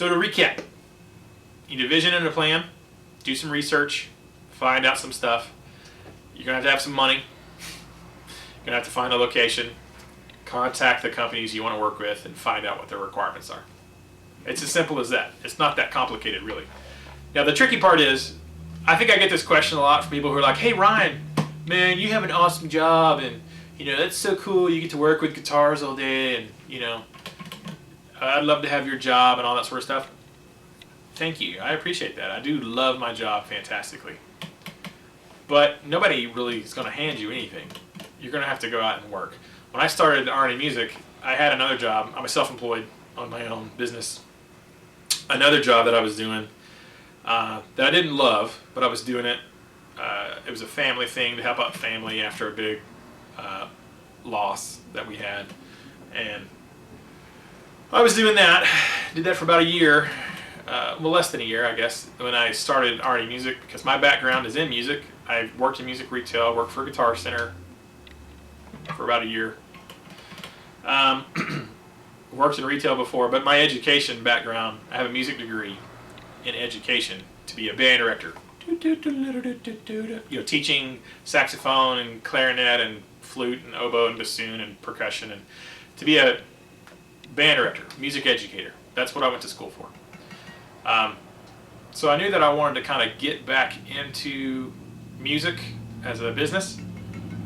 So to recap, you need a vision and a plan, do some research, find out some stuff. You're going to have some money. You're going to have to find a location, contact the companies you want to work with, and find out what their requirements are. It's as simple as that. It's not that complicated, really. Now, the tricky part is, I think I get this question a lot from people who are like, hey, Ryan, man, you have an awesome job, and, that's so cool. You get to work with guitars all day, and, I'd love to have your job and all that sort of stuff. Thank you. I appreciate that. I do love my job fantastically. But nobody really is going to hand you anything. You're going to have to go out and work. When I started R&D Music, I had another job. I'm a self-employed on my own business. Another job that I was doing that I didn't love, but I was doing it. It was a family thing to help out family after a big loss that we had. And I was doing that. Did that for about a year. Less than a year, I guess, when I started R&D Music, because my background is in music. I worked in music retail, worked for Guitar Center for about a year. Worked in retail before, but my education background, I have a music degree in education to be a band director. Teaching saxophone and clarinet and flute and oboe and bassoon and percussion, and to be a band director, music educator. That's what I went to school for. So I knew that I wanted to kind of get back into music as a business.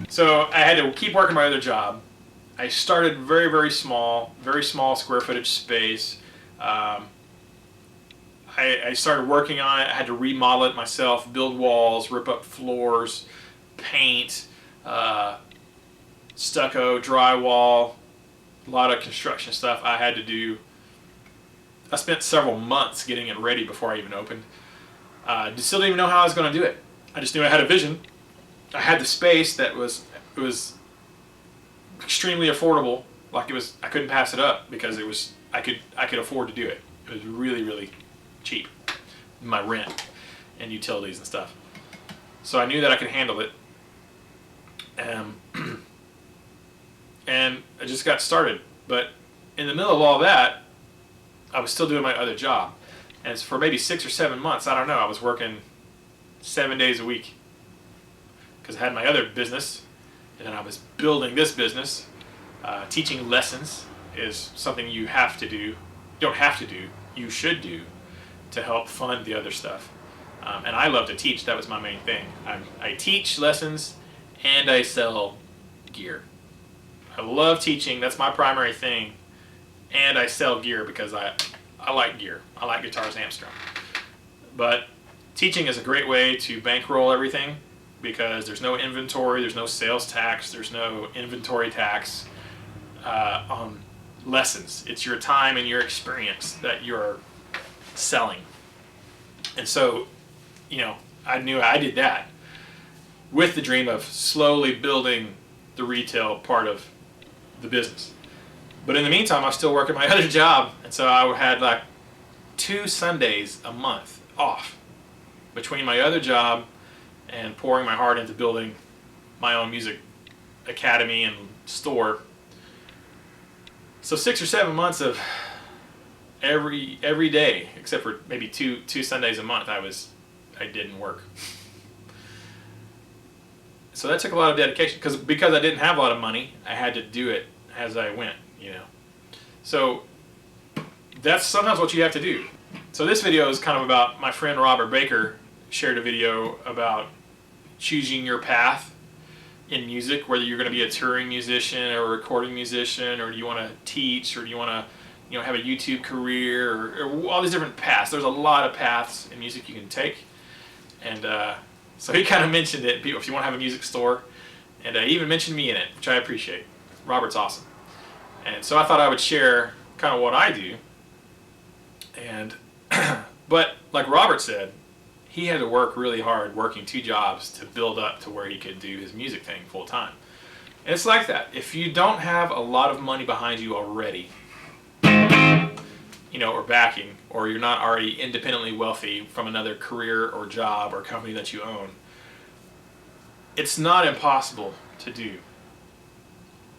So I had to keep working my other job. I started very, very small square footage space. I started working on it. I had to remodel it myself, build walls, rip up floors, paint, stucco, drywall, a lot of construction stuff I had to do. I spent several months getting it ready before I even opened. Still didn't even know how I was going to do it. I just knew I had a vision. I had the space that was extremely affordable. Like I couldn't pass it up because I could afford to do it. It was really, really cheap. My rent and utilities and stuff. So I knew that I could handle it. And I just got started. But in the middle of all that, I was still doing my other job. And for maybe 6 or 7 months, I don't know, I was working 7 days a week. Because I had my other business, and then I was building this business. Teaching lessons is something you have to do. You don't have to do, you should do to help fund the other stuff. And I love to teach, that was my main thing. I teach lessons and I sell gear. I love teaching, that's my primary thing. And I sell gear because I like gear. I like guitars, amps, drum. But teaching is a great way to bankroll everything because there's no inventory, there's no sales tax, there's no inventory tax on lessons. It's your time and your experience that you're selling. And so, I knew I did that with the dream of slowly building the retail part of the business. But in the meantime, I was still working my other job, and so I had like 2 Sundays a month off between my other job and pouring my heart into building my own music academy and store. So 6 or 7 months of every day, except for maybe two Sundays a month, I didn't work. So that took a lot of dedication because I didn't have a lot of money. I had to do it as I went. So that's sometimes what you have to do. So this video is kind of about my friend Robert Baker shared a video about choosing your path in music, whether you're going to be a touring musician or a recording musician, or do you want to teach, or do you want to have a YouTube career, or all these different paths. There's a lot of paths in music you can take. And so he kind of mentioned it, if you want to have a music store, and he even mentioned me in it, which I appreciate. Robert's awesome. And so I thought I would share kind of what I do. And but like Robert said, he had to work really hard, working 2 jobs to build up to where he could do his music thing full time. And it's like that. If you don't have a lot of money behind you already, or backing, or you're not already independently wealthy from another career or job or company that you own, it's not impossible to do.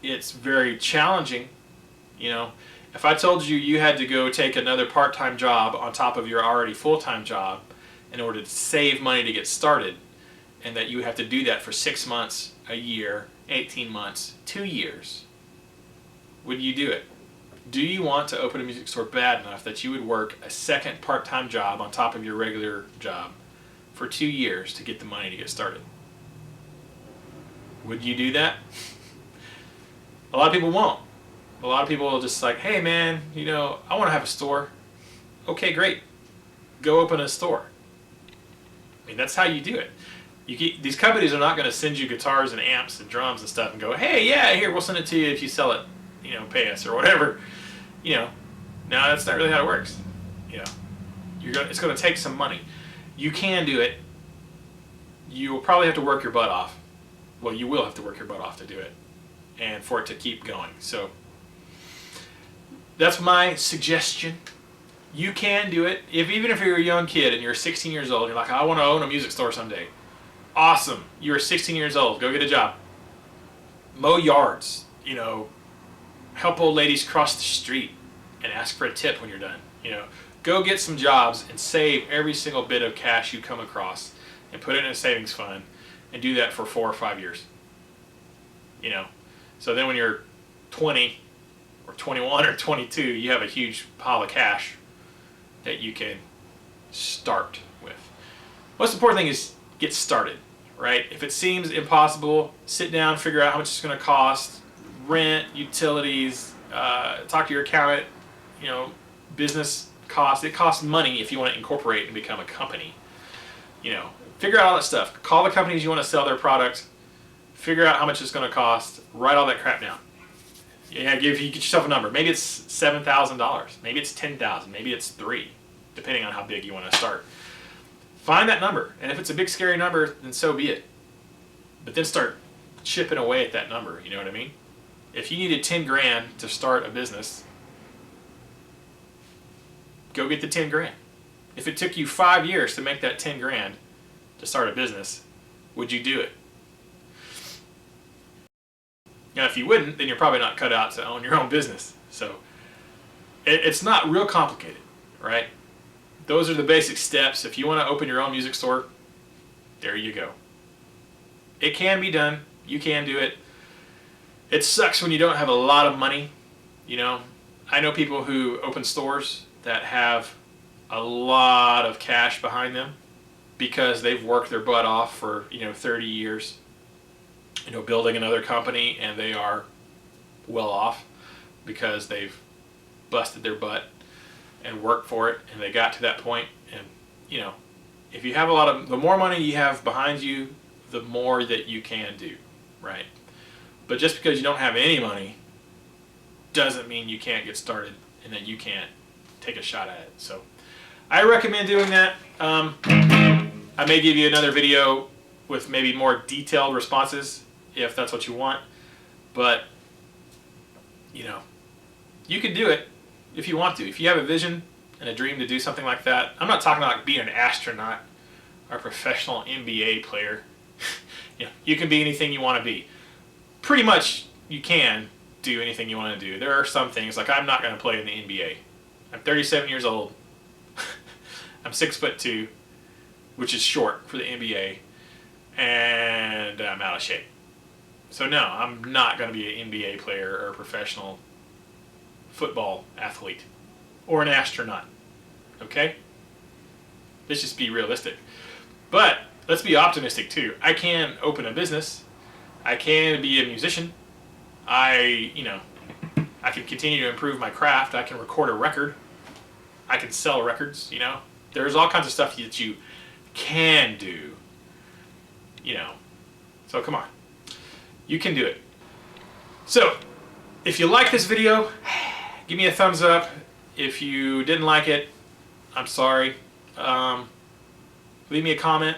It's very challenging, If I told you you had to go take another part-time job on top of your already full-time job in order to save money to get started, and that you have to do that for 6 months, a year, 18 months, 2 years, would you do it? Do you want to open a music store bad enough that you would work a second part-time job on top of your regular job for 2 years to get the money to get started? Would you do that? A lot of people won't. A lot of people will just like, hey man, I want to have a store. Okay, great. Go open a store. I mean, that's how you do it. These companies are not going to send you guitars and amps and drums and stuff and go, hey, yeah, here, we'll send it to you if you sell it, pay us or whatever. No, that's not really how it works. It's going to take some money. You can do it. You will probably have to work your butt off. Well, you will have to work your butt off to do it and for it to keep going. So that's my suggestion. You can do it. Even if you're a young kid and you're 16 years old, and you're like, I want to own a music store someday. Awesome. You're 16 years old. Go get a job. Mow yards. Help old ladies cross the street and ask for a tip when you're done. Go get some jobs and save every single bit of cash you come across and put it in a savings fund and do that for 4 or 5 years. So then when you're 20 or 21 or 22, you have a huge pile of cash that you can start with. Most important thing is get started, right? If it seems impossible, sit down, figure out how much it's going to cost, rent, utilities, talk to your accountant, business costs. It costs money if you want to incorporate and become a company. Figure out all that stuff. Call the companies you want to sell their product. Figure out how much it's going to cost. Write all that crap down. You get yourself a number. Maybe it's $7,000. Maybe it's $10,000. Maybe it's $3,000, depending on how big you want to start. Find that number, and if it's a big scary number, then so be it. But then start chipping away at that number. You know what I mean? If you needed 10 grand to start a business, go get the 10 grand. If it took you 5 years to make that 10 grand to start a business, would you do it? Now, if you wouldn't, then you're probably not cut out to own your own business. So it's not real complicated, right? Those are the basic steps. If you want to open your own music store, there you go. It can be done. You can do it. It sucks when you don't have a lot of money. I know people who open stores that have a lot of cash behind them because they've worked their butt off for 30 years. Building another company, and they are well off because they've busted their butt and worked for it, and they got to that point. And if you have the more money you have behind you, the more that you can do, right? But just because you don't have any money doesn't mean you can't get started and that you can't take a shot at it. So I recommend doing that. I may give you another video with maybe more detailed responses if that's what you want, but you can do it if you want to. If you have a vision and a dream to do something like that, I'm not talking about being an astronaut or a professional NBA player. You can be anything you want to be. Pretty much you can do anything you want to do. There are some things, like I'm not going to play in the NBA. I'm 37 years old. I'm 6'2", which is short for the NBA, and I'm out of shape. So no, I'm not going to be an NBA player or a professional football athlete or an astronaut. Okay? Let's just be realistic. But let's be optimistic too. I can open a business. I can be a musician. I can continue to improve my craft. I can record a record. I can sell records, There's all kinds of stuff that you can do, So come on. You can do it. So, if you like this video, give me a thumbs up. If you didn't like it, I'm sorry. Leave me a comment.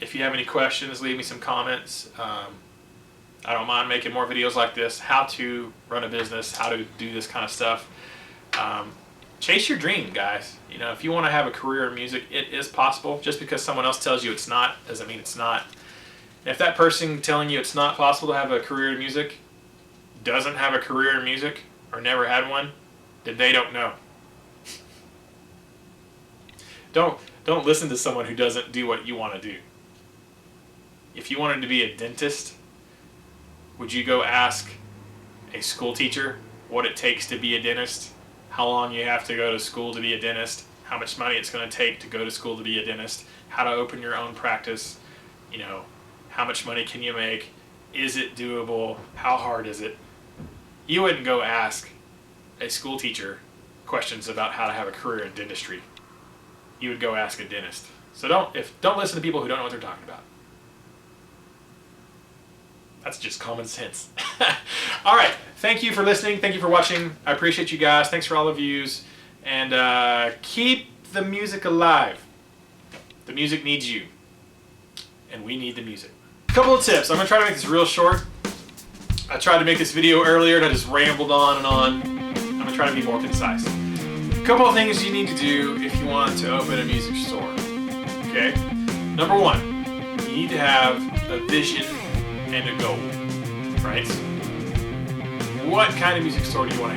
If you have any questions, leave me some comments. I don't mind making more videos like this, how to run a business, how to do this kind of stuff. Chase your dream, guys. If you want to have a career in music, it is possible. Just because someone else tells you it's not, doesn't mean it's not. If that person telling you it's not possible to have a career in music doesn't have a career in music or never had one, then they don't know. Don't listen to someone who doesn't do what you want to do. If you wanted to be a dentist, would you go ask a school teacher what it takes to be a dentist? How long you have to go to school to be a dentist? How much money it's going to take to go to school to be a dentist? How to open your own practice? You know, how much money can you make? Is it doable? How hard is it? You wouldn't go ask a school teacher questions about how to have a career in dentistry. You would go ask a dentist. So don't listen to people who don't know what they're talking about. That's just common sense. All right. Thank you for listening. Thank you for watching. I appreciate you guys. Thanks for all the views. And keep the music alive. The music needs you. And we need the music. A couple of tips. I'm going to try to make this real short. I tried to make this video earlier and I just rambled on and on. I'm going to try to be more concise. A couple of things you need to do if you want to open a music store. Okay? Number one, you need to have a vision and a goal. Right? What kind of music store do you want to have?